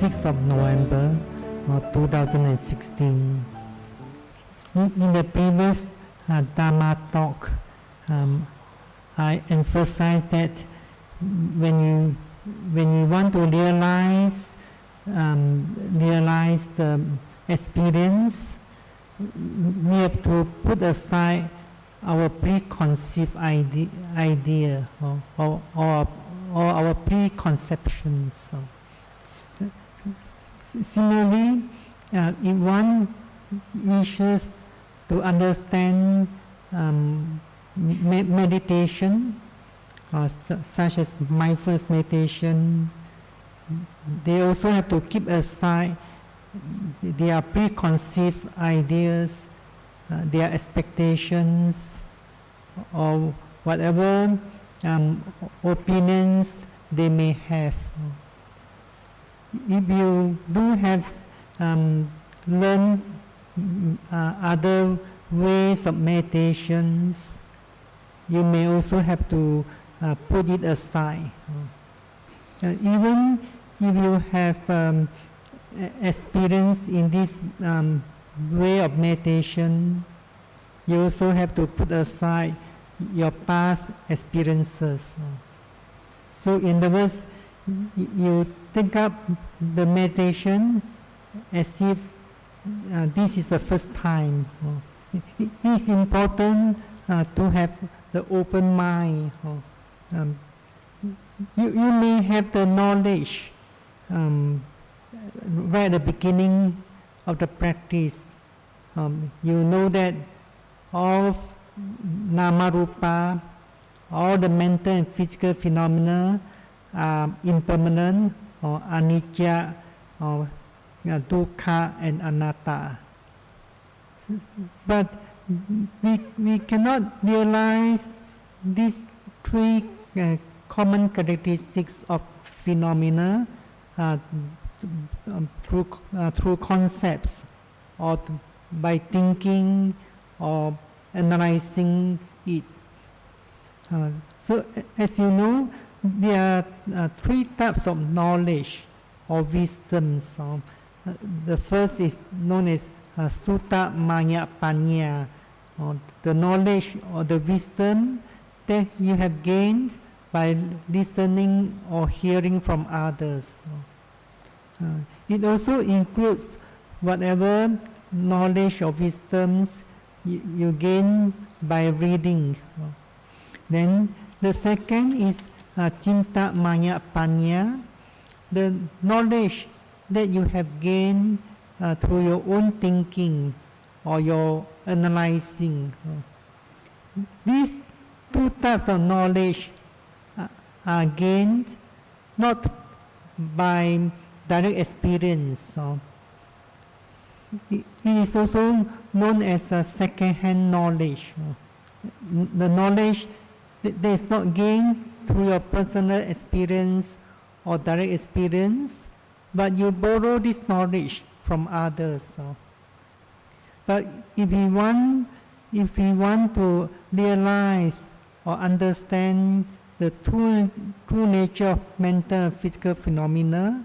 6th of November 2016. In the previous Dharma talk, I emphasized that when you want to realize the experience, we have to put aside our preconceived idea or our preconceptions. Similarly, if one wishes to understand meditation, such as mindfulness meditation, they also have to keep aside their preconceived ideas, their expectations, or whatever opinions they may have. If you do have learned other ways of meditations, you may also have to put it aside. Even if you have experience in this way of meditation, you also have to put aside your past experiences. So in other words, you think up the meditation as if this is the first time. It is important to have the open mind. You may have the knowledge right at the beginning of the practice. You know that all nama rupa, all the mental and physical phenomena are impermanent or anicca or dukkha and anatta. But we cannot realize these three common characteristics of phenomena through concepts or by thinking or analyzing it. So as you know, there are three types of knowledge or wisdom. The first is known as sutta maya panya, or the knowledge or the wisdom that you have gained by listening or hearing from others. It also includes whatever knowledge or wisdoms you gain by reading. Then the second is cinta maya panya, the knowledge that you have gained through your own thinking or your analyzing. These two types of knowledge are gained not by direct experience. It is also known as second-hand knowledge. The knowledge that is not gained through your personal experience or direct experience, but you borrow this knowledge from others. But if we want to realize or understand the true nature of mental and physical phenomena,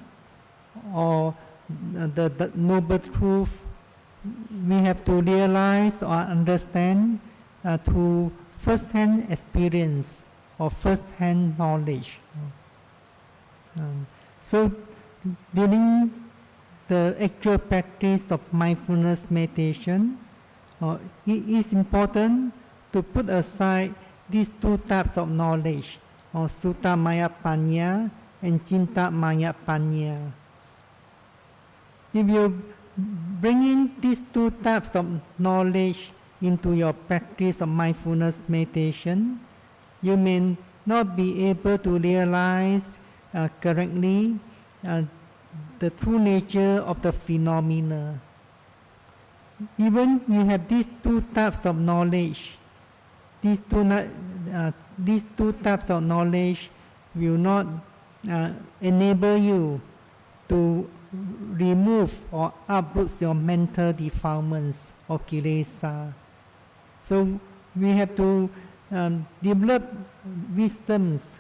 or the noble truth, we have to realize or understand through first-hand experience or first-hand knowledge. So during the actual practice of mindfulness meditation, it is important to put aside these two types of knowledge, or sutta maya panya and cinta maya panya. If you bring in these two types of knowledge into your practice of mindfulness meditation, you may not be able to realize correctly the true nature of the phenomena. Even you have these two types of knowledge, these two types of knowledge will not enable you to remove or uproot your mental defilements or kilesa. So we have to develop wisdoms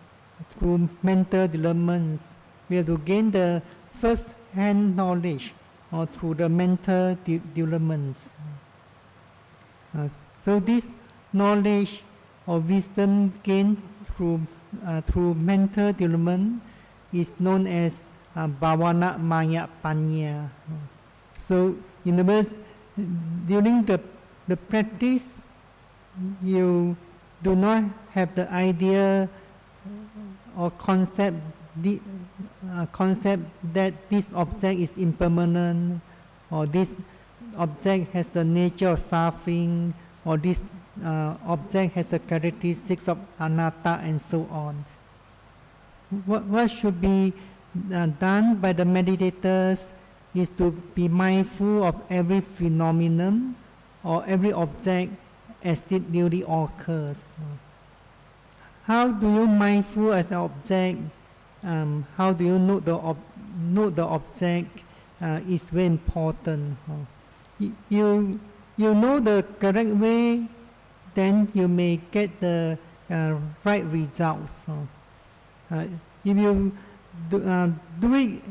through mental developments. We have to gain the first hand knowledge or through the mental developments. So this knowledge or wisdom gained through mental development is known as bhavana maya panya. So in other words, during the practice, you do not have the idea or concept that this object is impermanent, or this object has the nature of suffering, or this object has the characteristics of anatta, and so on. What should be done by the meditators is to be mindful of every phenomenon or every object as it really occurs. How do you mindful of the object? How do you note the object is very important. You know the correct way, then you may get the right results. If you do it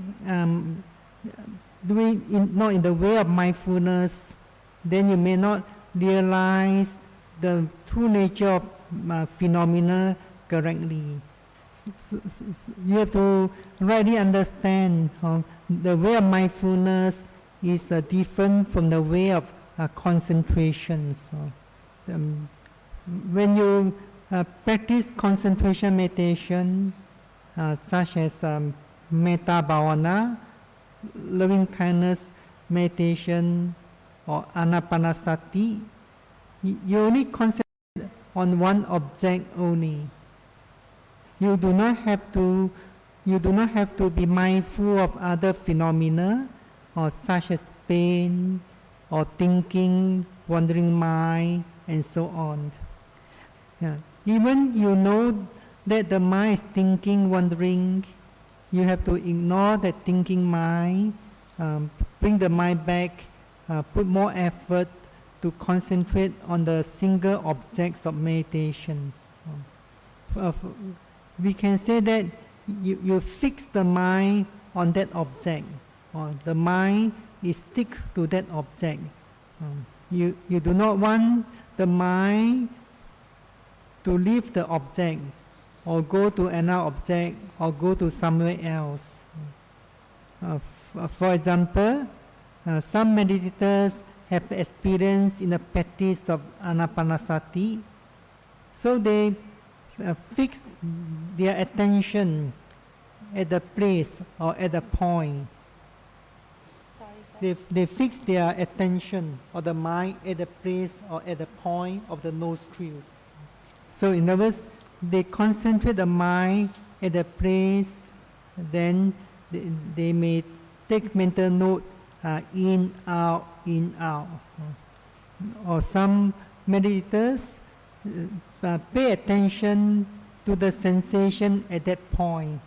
not in the way of mindfulness, then you may not realize the true nature of phenomena correctly. You have to rightly understand the way of mindfulness is different from the way of concentration. When you practice concentration meditation, such as metta bhavana, loving kindness meditation, or anapanasati, you only concentrate on one object only. You do not have to be mindful of other phenomena, or such as pain, or thinking, wandering mind, and so on. Even you know that the mind is thinking, wandering, you have to ignore that thinking mind, bring the mind back, put more effort to concentrate on the single objects of meditations. We can say that you fix the mind on that object, or the mind is stick to that object. You do not want the mind to leave the object, or go to another object, or go to somewhere else. For example, some meditators have experience in the practice of anapanasati, so they fix their attention at the place or at the point. They fix their attention or the mind at the place or at the point of the nostrils. So in other words, they concentrate the mind at the place, then they may take mental note in, out, in, out. Or some meditators pay attention to the sensation at that point.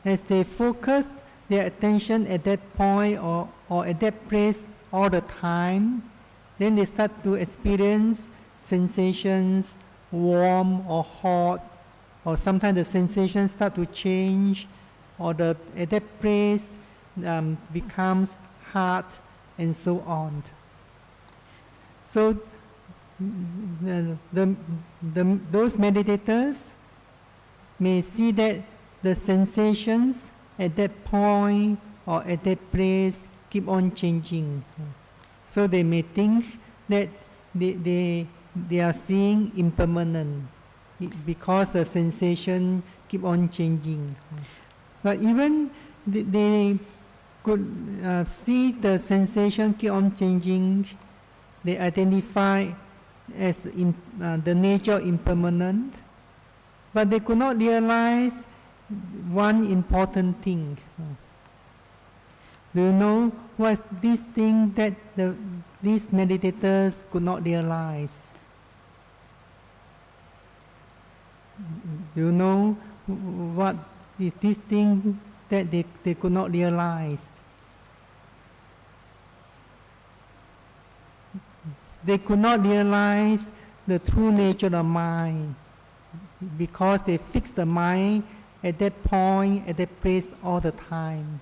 As they focus their attention at that point or at that place all the time, then they start to experience sensations, warm or hot, or sometimes the sensations start to change, or at that place becomes hard, and so on. So those meditators may see that the sensations at that point or at that place keep on changing. So they may think that they are seeing impermanent because the sensation keep on changing. But even they could see the sensation keep on changing, they identify as the nature impermanent, but they could not realize one important thing. Do you know what this thing that these meditators could not realize? Do you know what is this thing that they could not realize? They could not realize the true nature of the mind because they fix the mind at that point, at that place all the time.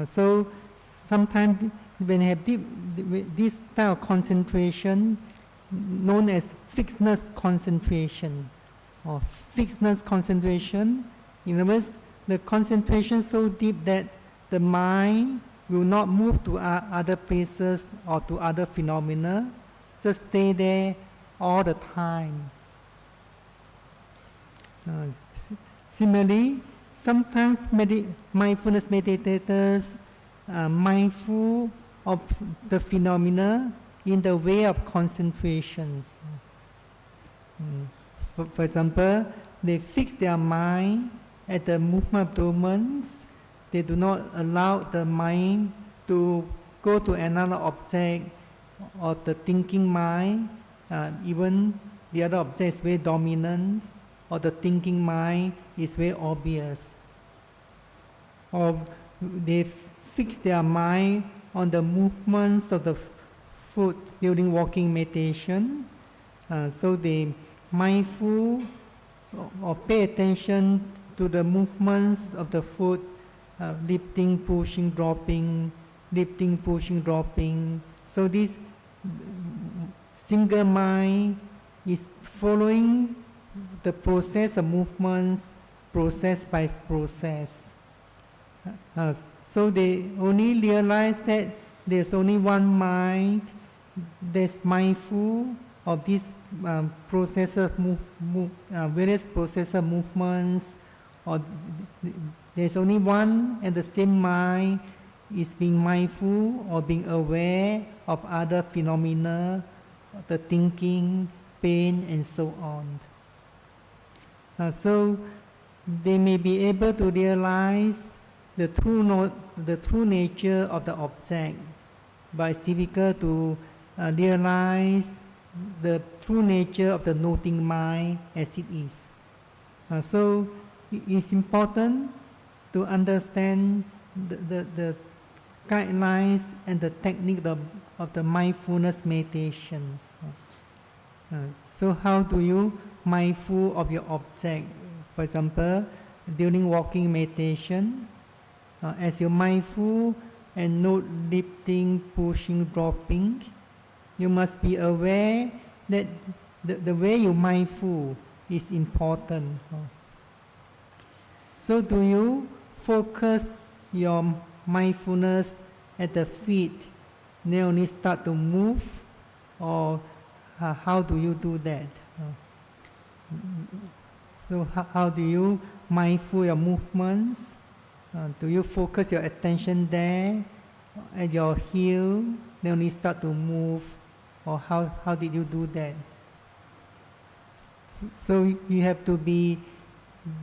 So sometimes when you have this type of concentration, known as fixedness concentration, or fixedness concentration, in other words, the concentration so deep that the mind will not move to other places or to other phenomena, just stay there all the time. Similarly, sometimes mindfulness meditators are mindful of the phenomena in the way of concentrations. For example, they fix their mind at the movement of movements. They do not allow the mind to go to another object or the thinking mind, even the other object is very dominant, or the thinking mind is very obvious. Or they fix their mind on the movements of the foot during walking meditation. So they mindful or pay attention to the movements of the foot, lifting, pushing, dropping, lifting, pushing, dropping. So this single mind is following the process of movements, process by process. So they only realize that there's only one mind that's mindful of these processes, various processor movements, or there's only one and the same mind is being mindful or being aware of other phenomena, the thinking, pain, and so on. So they may be able to realize the true nature of the object, but it's difficult to realize the true nature of the noting mind as it is. So it's important to understand the guidelines and the technique of the mindfulness meditations. So how do you mindful of your object? For example, during walking meditation, as you're mindful and note lifting, pushing, dropping, you must be aware that the way you mindful is important. So do you focus your mindfulness at the feet, then only start to move, or how do you do that? So how do you mindful your movements? Do you focus your attention there at your heel, then only start to move, or how did you do that? So you have to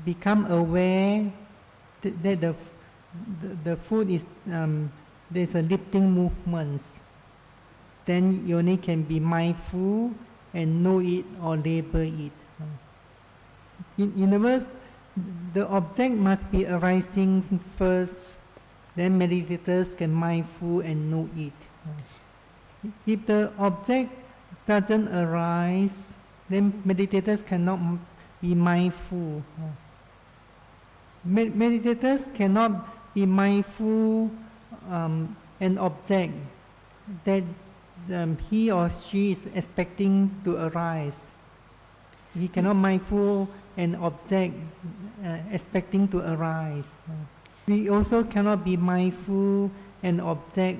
become aware that the foot is there's a lifting movements. Then you only can be mindful and know it or label it. In other words, the object must be arising first, then meditators can mindful and know it. If the object doesn't arise, then meditators cannot be mindful. Meditators cannot be mindful an object that he or she is expecting to arise. He cannot mindful an object expecting to arise. We also cannot be mindful an object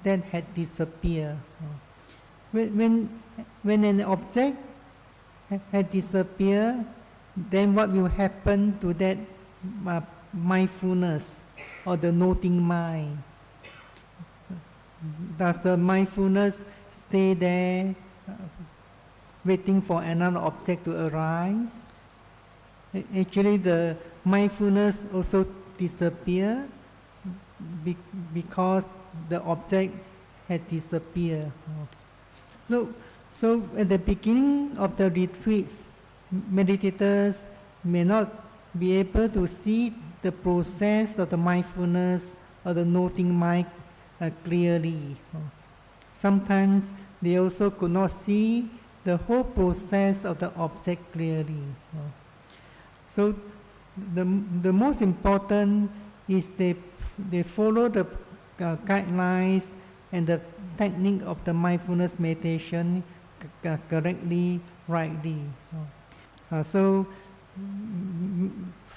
that had disappeared. When an object had disappeared, then what will happen to that mindfulness or the noting mind? Does the mindfulness stay there waiting for another object to arise? Actually, the mindfulness also disappear because the object had disappeared. So at the beginning of the retreats, meditators may not be able to see the process of the mindfulness or the noting mind clearly. Sometimes they also could not see the whole process of the object clearly. So the most important is they they follow the guidelines and the technique of the mindfulness meditation correctly, rightly. So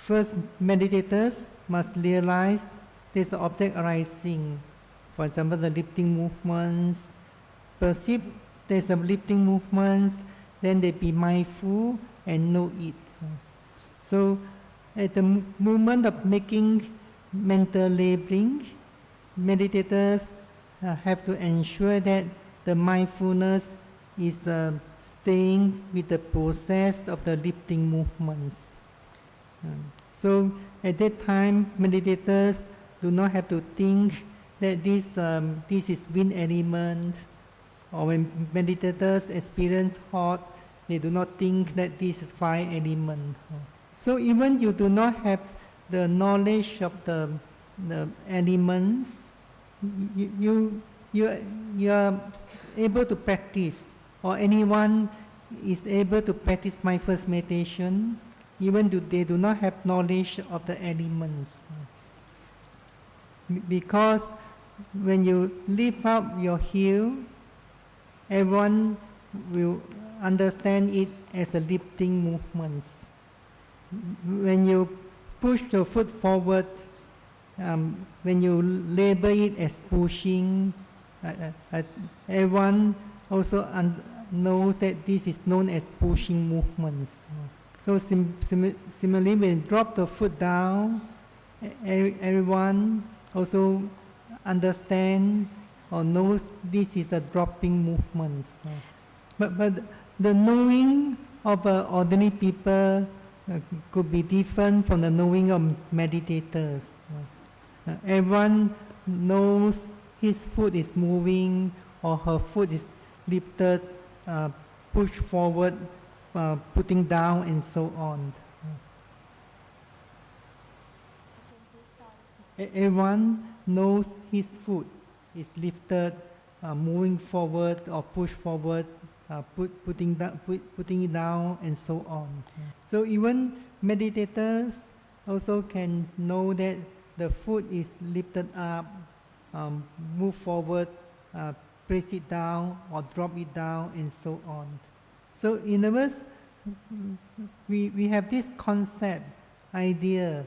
first, meditators must realize there's the object arising. For example, the lifting movements. Perceive there's a lifting movements, then they be mindful and know it. So at the moment of making mental labeling, meditators have to ensure that the mindfulness is staying with the process of the lifting movements. So at that time, meditators do not have to think that this is wind element, or when meditators experience hot, they do not think that this is fire element. So even you do not have the knowledge of the elements, you are able to practice, or anyone is able to practice mindfulness meditation, even though they do not have knowledge of the elements. Because when you lift up your heel, everyone will understand it as a lifting movements. When you push your foot forward, when you label it as pushing, everyone also knows that this is known as pushing movements. So similarly, when you drop the foot down, everyone also understand or knows this is a dropping movements. But the knowing of ordinary people could be different from the knowing of meditators. Everyone knows his foot is moving or her foot is lifted, pushed forward, putting down, and so on. Everyone knows his foot is lifted, moving forward or pushed forward, putting it down, and so on. So even meditators also can know that the foot is lifted up, move forward, press it down or drop it down, and so on. So in other words, we have this concept, idea,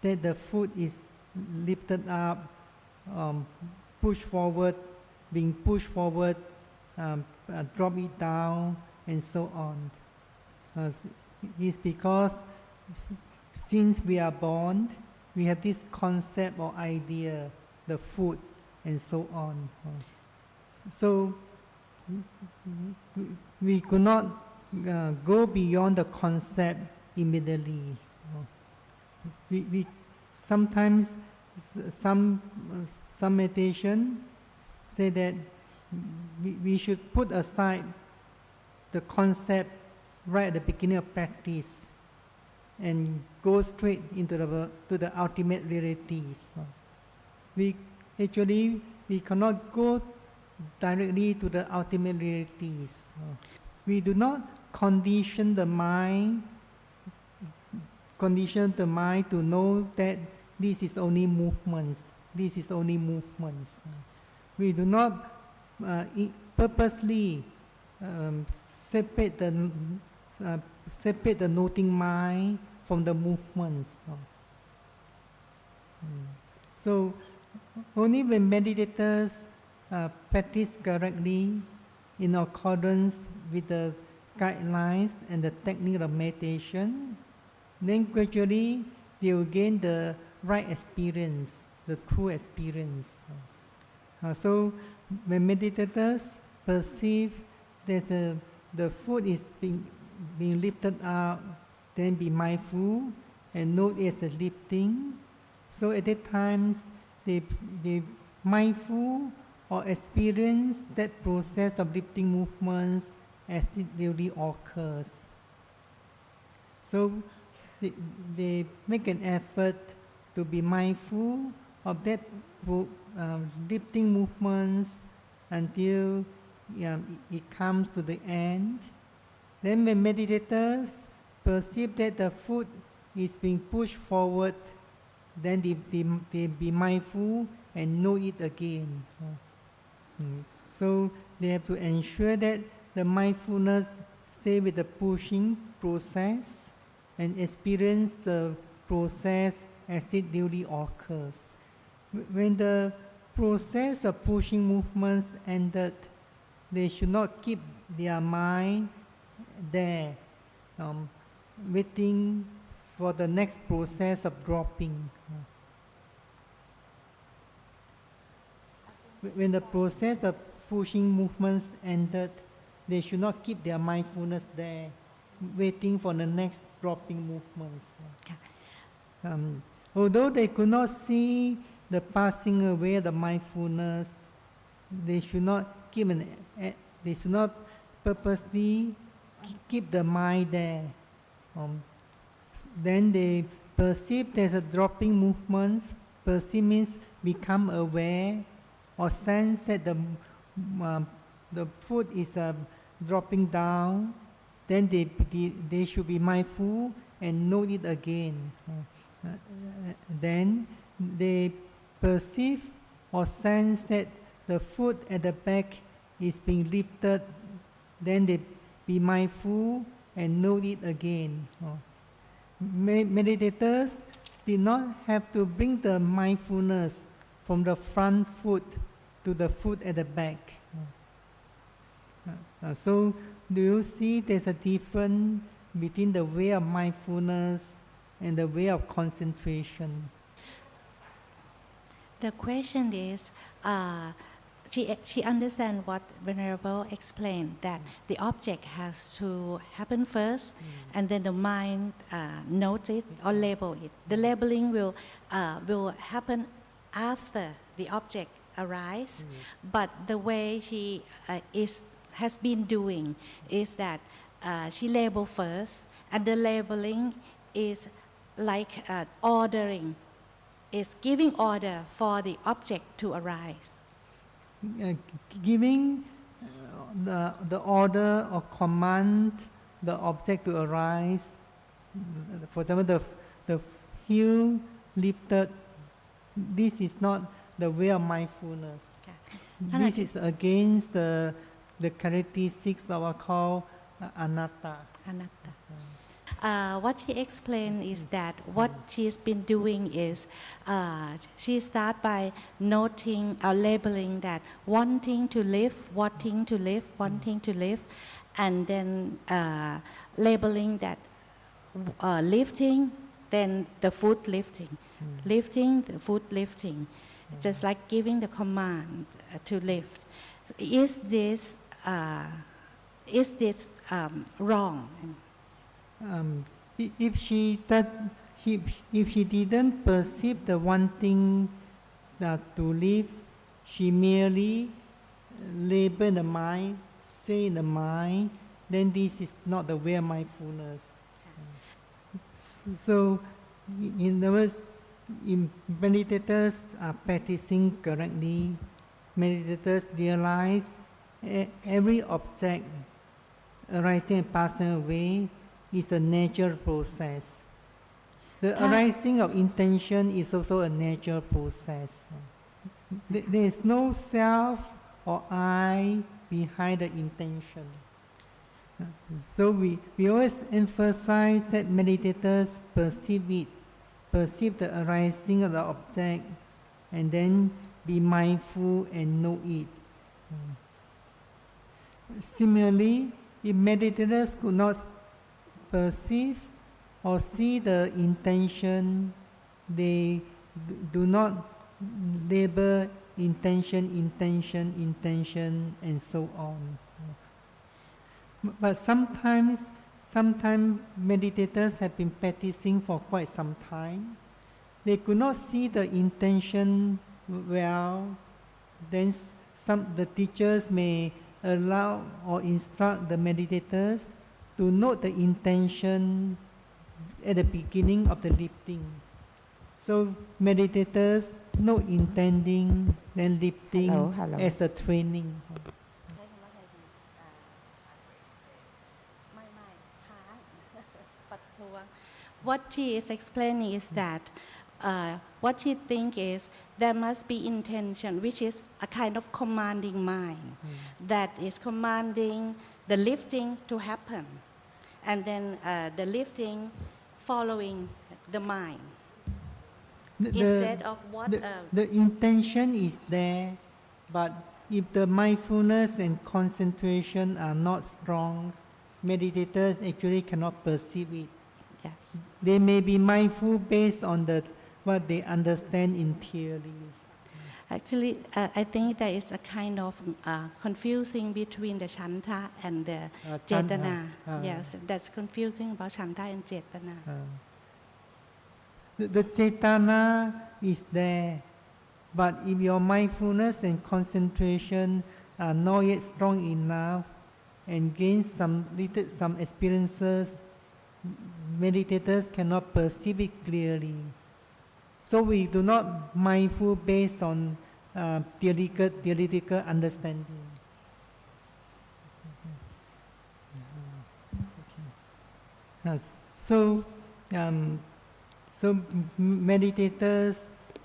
that the foot is lifted up, pushed forward, being pushed forward, drop it down, and so on. It's because since we are born, we have this concept or idea, the foot, and so on. So we could not go beyond the concept immediately. We sometimes some meditation say that we should put aside the concept right at the beginning of practice and go straight into the ultimate realities. We cannot go directly to the ultimate realities. We do not condition the mind to know that this is only movements. This is only movements. We do not purposely separate the noting mind from the movements. So only when meditators practice correctly in accordance with the guidelines and the technique of meditation, then gradually they will gain the right experience, the true experience. So when meditators perceive that the foot is being lifted up, then be mindful and note it as a lifting. So at that times they mindful or experience that process of lifting movements as it really occurs. So they make an effort to be mindful of that lifting movements until it comes to the end. Then when meditators perceive that the foot is being pushed forward, then they be mindful and know it again. So they have to ensure that the mindfulness stay with the pushing process and experience the process as it duly occurs. When the process of pushing movements ended, they should not keep their mind there, waiting for the next process of dropping. When the process of pushing movements ended, they should not keep their mindfulness there, waiting for the next dropping movements. Although they could not see the passing away of the mindfulness, they should not purposely keep the mind there. Then they perceive there's a dropping movements. Perceive means become aware or sense that the foot is dropping down. Then they should be mindful and know it again. Then they perceive or sense that the foot at the back is being lifted. Then they be mindful and know it again. Meditators did not have to bring the mindfulness from the front foot to the foot at the back. So do you see there's a difference between the way of mindfulness and the way of concentration? The question is, she understands what Venerable explained, that the object has to happen first, and then the mind notes it or label it. The labeling will happen after the object arises, but the way she has been doing is that she label first, and the labeling is like ordering, is giving order for the object to arise. Giving the order or command the object to arise. For example, the heel lifted. This is not the way of mindfulness. This is against the characteristics of what we call anatta. What she explained is that what she's been doing is she starts by noting or labeling that wanting to lift, wanting to lift, wanting to lift, and then labeling that lifting, then the foot lifting, lifting, the foot lifting, just like giving the command to lift. Is this wrong? If she didn't perceive the wanting to live, she merely label the mind, say in the mind, then this is not the way of mindfulness. So, in other words, meditators are practicing correctly. Meditators realize every object arising and passing away is a natural process. The arising of intention is also a natural process. There is no self or I behind the intention. So we always emphasize that meditators perceive the arising of the object, and then be mindful and know it. Similarly, if meditators could not perceive or see the intention, they do not label intention, and so on. But sometimes meditators have been practicing for quite some time. They could not see the intention well. Then the teachers may allow or instruct the meditators to note the intention at the beginning of the lifting. So meditators know intending, then lifting as a training. What she is explaining is that what she think is there must be intention, which is a kind of commanding mind that is commanding the lifting to happen, and then the lifting following the mind. Instead of what the intention is there, but if the mindfulness and concentration are not strong, meditators actually cannot perceive it. yes. They may be mindful based on what they understand in theory. Actually, I think there is a kind of confusing between the chanta and the cetana. Yes, that's confusing about chanta and cetana. The cetana is there, but if your mindfulness and concentration are not yet strong enough and gain some experiences, meditators cannot perceive it clearly. So we do not mindful based on theoretical understanding. Yes. So meditators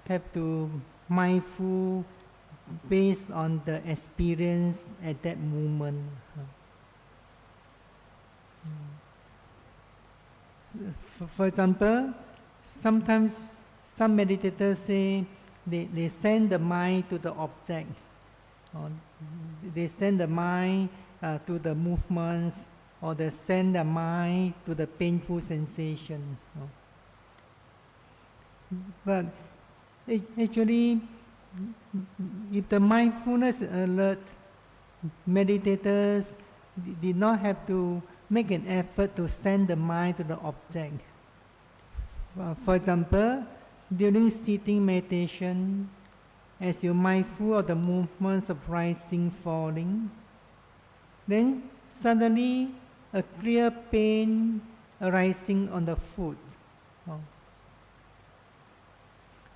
have to mindful based on the experience at that moment. For example, sometimes some meditators say they send the mind to the object, or they send the mind to the movements, or they send the mind to the painful sensation. But actually, if the mindfulness is alert, meditators did not have to make an effort to send the mind to the object. For example, during sitting meditation, as you're mindful of the movements of rising, falling, then suddenly a clear pain arising on the foot.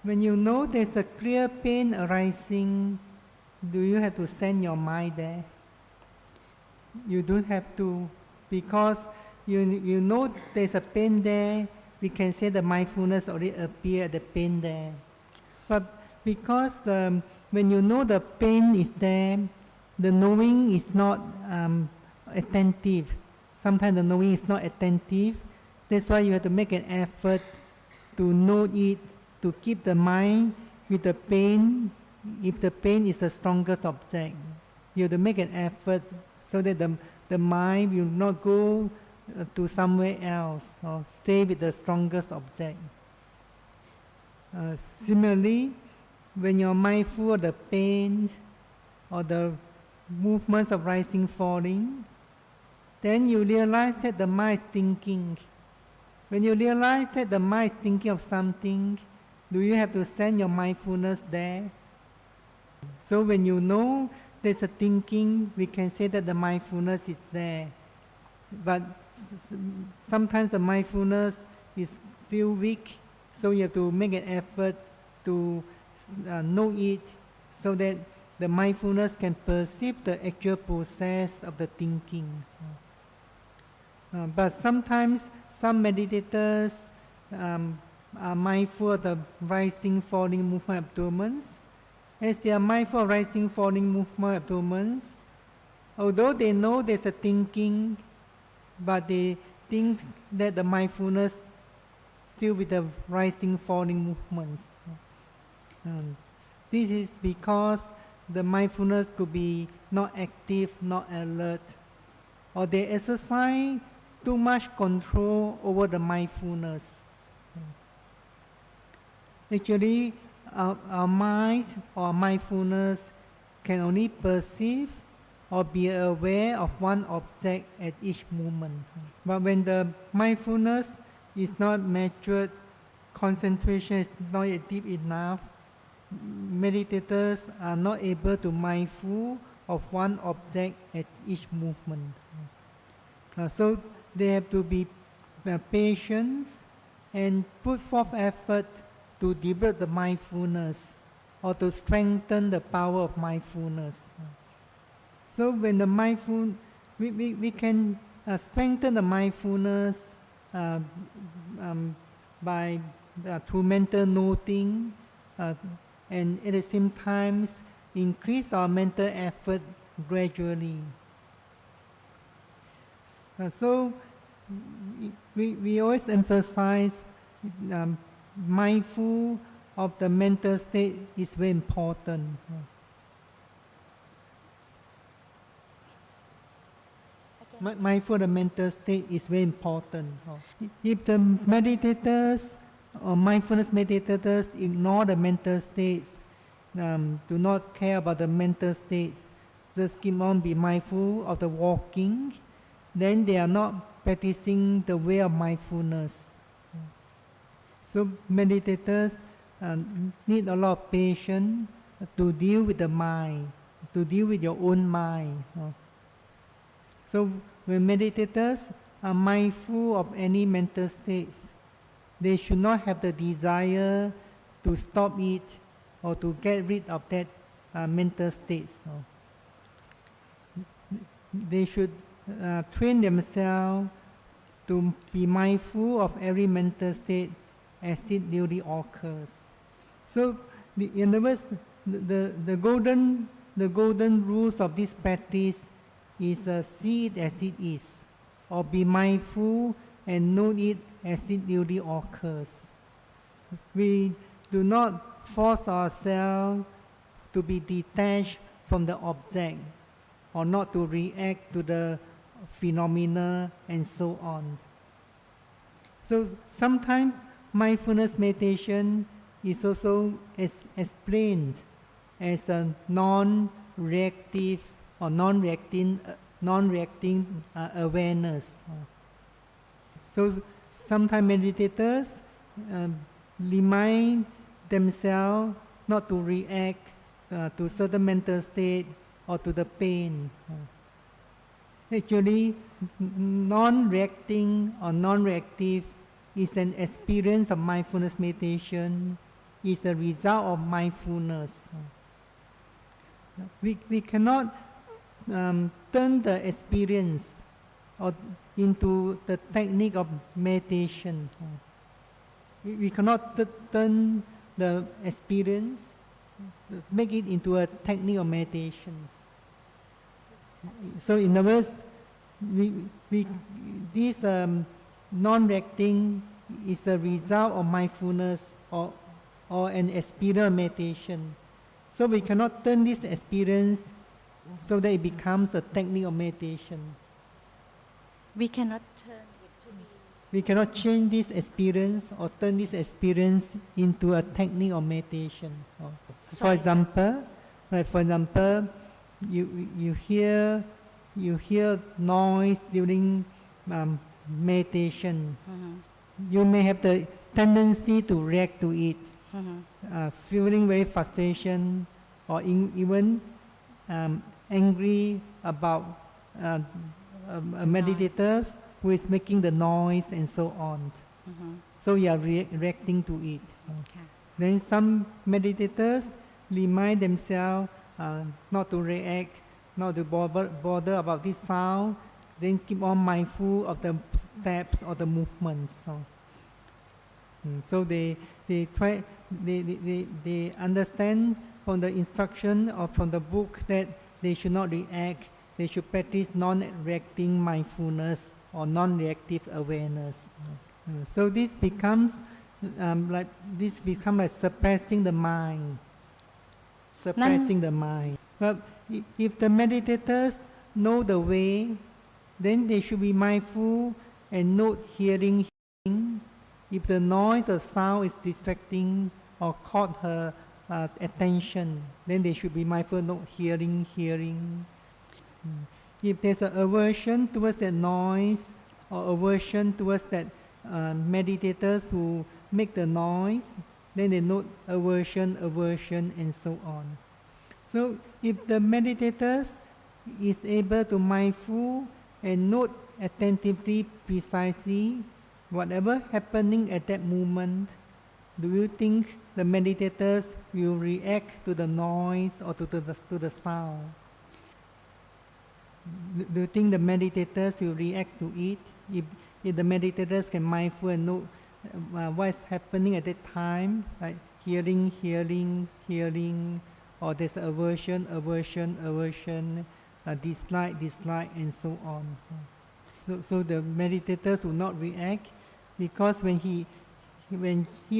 When you know there's a clear pain arising, do you have to send your mind there? You don't have to, because you know there's a pain there. We can say the mindfulness already appear at the pain there. But because when you know the pain is there, the knowing is not attentive. Sometimes the knowing is not attentive. That's why you have to make an effort to know it, to keep the mind with the pain. If the pain is the strongest object, you have to make an effort so that the mind will not go to somewhere else, or stay with the strongest object. Similarly, when you're mindful of the pain or the movements of rising, falling, then you realize that the mind is thinking. When you realize that the mind is thinking of something, do you have to send your mindfulness there? So when you know there's a thinking, we can say that the mindfulness is there. But sometimes the mindfulness is still weak, so you have to make an effort to know it, so that the mindfulness can perceive the actual process of the thinking. But sometimes some meditators are mindful of the rising, falling movement abdomens. As they are mindful of rising, falling movement abdomens, although they know there's a thinking, but they think that the mindfulness still with the rising, falling movements. This is because the mindfulness could be not active, not alert, or they exercise too much control over the mindfulness. Actually, our mind or mindfulness can only perceive or be aware of one object at each moment. But when the mindfulness is not matured, concentration is not yet deep enough, meditators are not able to mindful of one object at each movement. So they have to be patient and put forth effort to develop the mindfulness or to strengthen the power of mindfulness. So when the we can strengthen the mindfulness by through mental noting, and at the same time increase our mental effort gradually. So we always emphasize mindful of the mental state is very important. Mindful of the mental state is very important. If the meditators or mindfulness meditators ignore the mental states, do not care about the mental states, just keep on be mindful of the walking, then they are not practicing the way of mindfulness. So meditators need a lot of patience to deal with the mind, to deal with your own mind. So when meditators are mindful of any mental states, they should not have the desire to stop it or to get rid of that mental states. They should train themselves to be mindful of every mental state as it really occurs. So, in other words, the golden rules of this practice is see it as it is, or be mindful and know it as it really occurs. We do not force ourselves to be detached from the object, or not to react to the phenomena and so on. So sometimes mindfulness meditation is also explained as a non-reactive or non-reacting awareness. So sometimes meditators remind themselves not to react to certain mental state or to the pain. Actually, non-reacting or non-reactive is an experience of mindfulness meditation, is a result of mindfulness. We cannot turn the experience into the technique of meditation. We cannot turn the experience, make it into a technique of meditation. So in other words, this non-reacting is a result of mindfulness or an experience of meditation. So we cannot turn this experience so that it becomes a technique of meditation. We cannot turn it to be. We cannot change this experience or turn this experience into a technique of meditation. For example, you hear noise during meditation. You may have the tendency to react to it, feeling very frustration or even angry about a meditator who is making the noise and so on. So you are reacting to it. Then some meditators remind themselves not to react, not to bother about this sound, then keep on mindful of the steps or the movements. So they understand from the instruction or from the book that they should not react, they should practice non-reacting mindfulness or non-reactive awareness. So this becomes like suppressing the mind. But if the meditators know the way, then they should be mindful and note hearing. If the noise or sound is distracting or caught her attention, then they should be mindful, note hearing. If there's an aversion towards that noise or aversion towards that meditators who make the noise, then they note aversion, and so on. So if the meditators is able to mindful and note attentively, precisely, whatever happening at that moment, do you think the meditators will react to the noise or to the sound? Do you think the meditators will react to it? If the meditators can mindful and note what is happening at that time, like hearing, or there's aversion, dislike, and so on. So the meditators will not react, because when he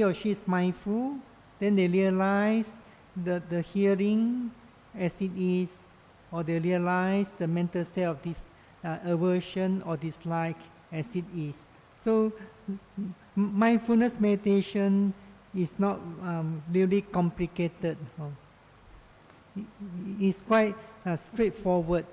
or she is mindful, then they realize the hearing as it is, or they realize the mental state of this aversion or dislike as it is. So mindfulness meditation is not really complicated. It's quite straightforward.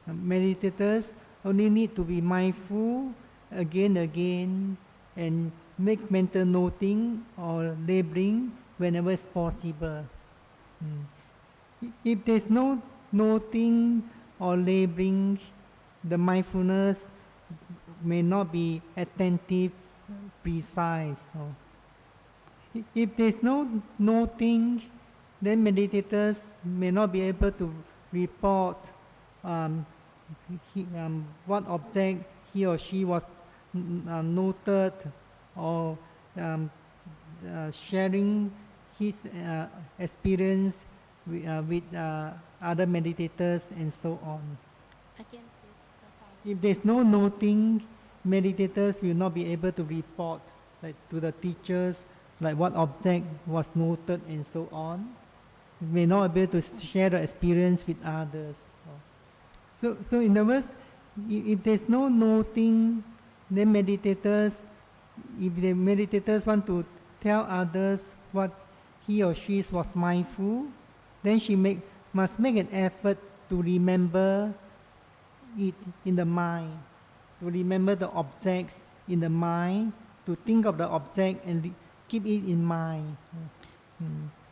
Meditators only need to be mindful again, and make mental noting or labeling whenever it's possible. If there's no noting or labeling, the mindfulness may not be attentive, precise. If there's no noting, then meditators may not be able to report what object he or she was noted, or sharing his experience with other meditators, and so on. Again, please. If there's no noting, meditators will not be able to report to the teachers what object was noted, and so on. They may not be able to share the experience with others. So in other words, if there's no noting, then meditators, if the meditators want to tell others what he or she was mindful, then she must make an effort to remember it in the mind, to remember the objects in the mind, to think of the object and keep it in mind.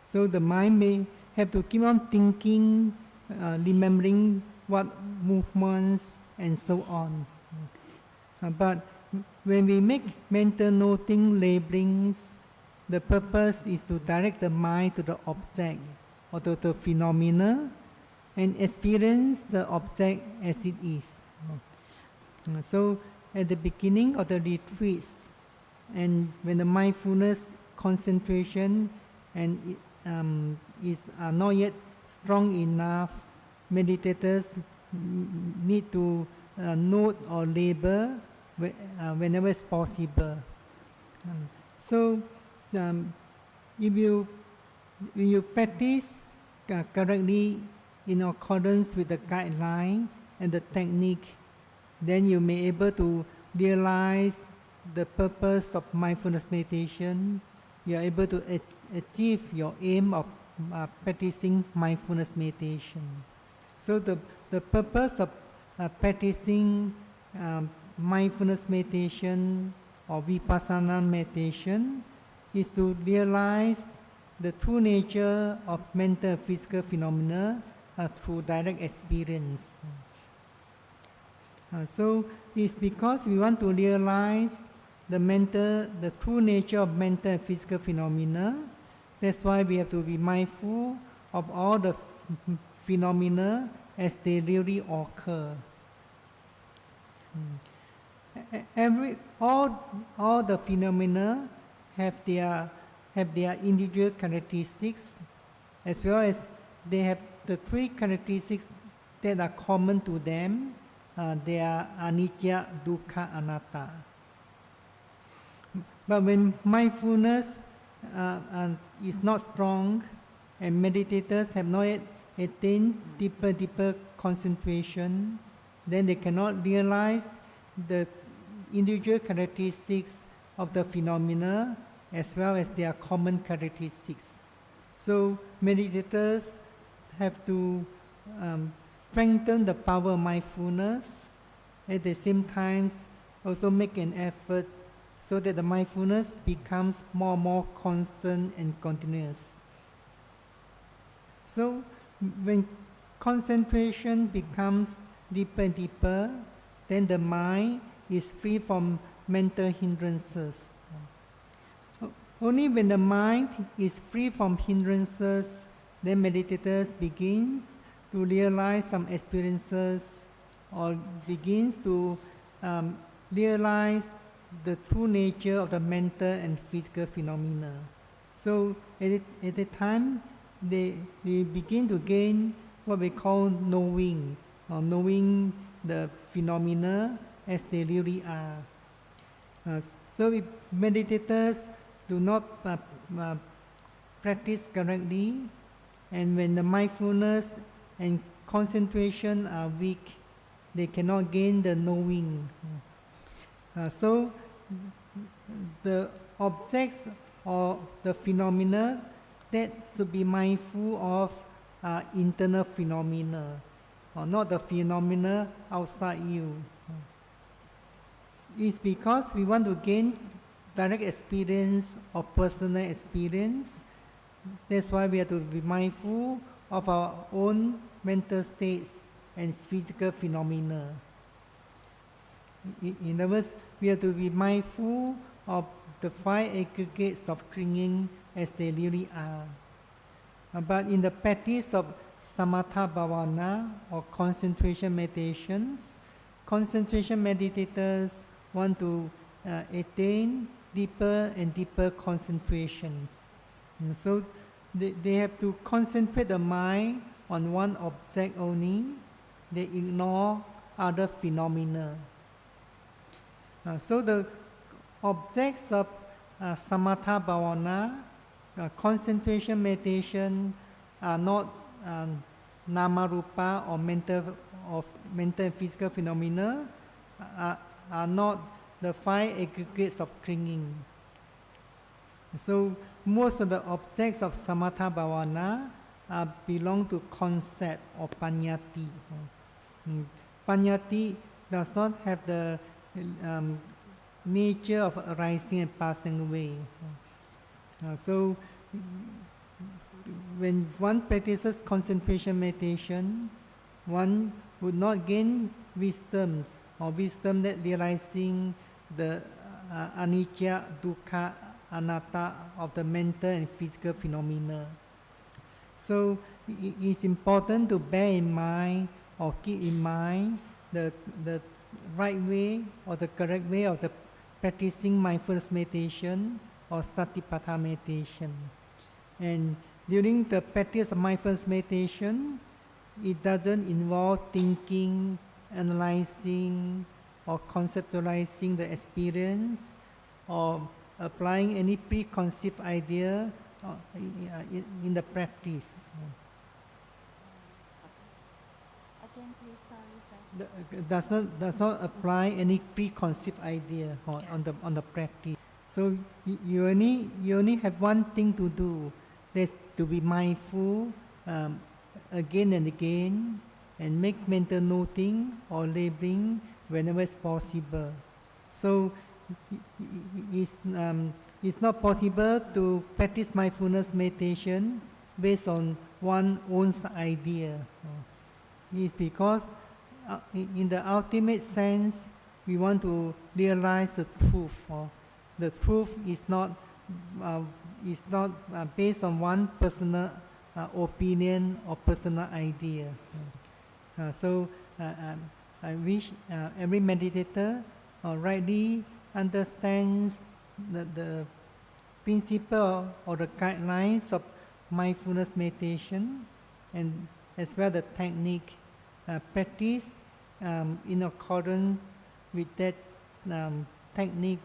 So the mind may have to keep on thinking, remembering what movements, and so on. But when we make mental noting, labelings, the purpose is to direct the mind to the object or to the phenomena and experience the object as it is. So at the beginning of the retreats, and when the mindfulness concentration and is not yet strong enough, meditators need to note or label whenever it's possible. So if you practice correctly in accordance with the guideline and the technique, then you may be able to realize the purpose of mindfulness meditation. You are able to achieve your aim of practicing mindfulness meditation. So the purpose of practicing mindfulness meditation or vipassana meditation is to realize the true nature of mental and physical phenomena through direct experience. So it's because we want to realize the true nature of mental and physical phenomena. That's why we have to be mindful of all the phenomena as they really occur. All the phenomena have their individual characteristics, as well as they have the three characteristics that are common to them. They are anicca, dukkha, anatta. But when mindfulness is not strong, and meditators have not yet attained deeper concentration, then they cannot realize the individual characteristics of the phenomena as well as their common characteristics. So meditators have to strengthen the power of mindfulness, at the same time also make an effort so that the mindfulness becomes more and more constant and continuous. So when concentration becomes deeper and deeper, then the mind is free from mental hindrances. Only when the mind is free from hindrances, then meditators begins to realize some experiences, or begins to realize the true nature of the mental and physical phenomena. So at the time, they begin to gain what we call knowing, or knowing the phenomena as they really are. So if meditators do not practice correctly, and when the mindfulness and concentration are weak, they cannot gain the knowing. So the objects or the phenomena that to be mindful of are internal phenomena, or not the phenomena outside you. It's because we want to gain direct experience or personal experience. That's why we have to be mindful of our own mental states and physical phenomena. In other words, we have to be mindful of the five aggregates of clinging as they really are. But in the practice of samatha bhavana or concentration meditations, concentration meditators want to attain deeper and deeper concentrations. And so they have to concentrate the mind on one object only. They ignore other phenomena. So the objects of samatha bhavana, concentration meditation, are not nama rupa or mental and physical phenomena, are not the five aggregates of clinging. So most of the objects of samatha bhavana belong to concept or paññatti. Paññatti does not have the nature of arising and passing away. So when one practices concentration meditation, one would not gain wisdoms or wisdom that realizing the anicca, dukkha, anatta of the mental and physical phenomena. So it is important to bear in mind or keep in mind the right way or the correct way of the practicing mindfulness meditation or satipatthana meditation. And during the practice of mindfulness meditation, it doesn't involve thinking, analyzing, or conceptualizing the experience, or applying any preconceived idea in the practice. Again, please, sorry, Does not apply any preconceived idea on the practice. So you only have one thing to do. That's to be mindful again and again, and make mental noting or labeling whenever it's possible. So it's not possible to practice mindfulness meditation based on one's own idea. It's because in the ultimate sense, we want to realize the truth. The truth is not based on one personal opinion or personal idea. So I wish every meditator rightly understands the principle or the guidelines of mindfulness meditation, and as well the technique practice in accordance with that technique,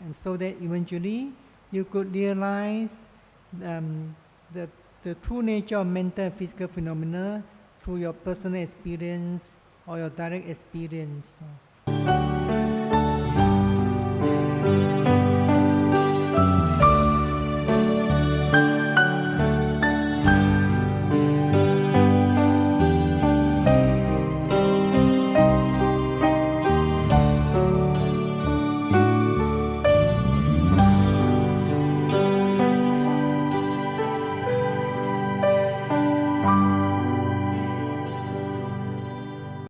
and so that eventually you could realize the true nature of mental and physical phenomena through your personal experience or your direct experience.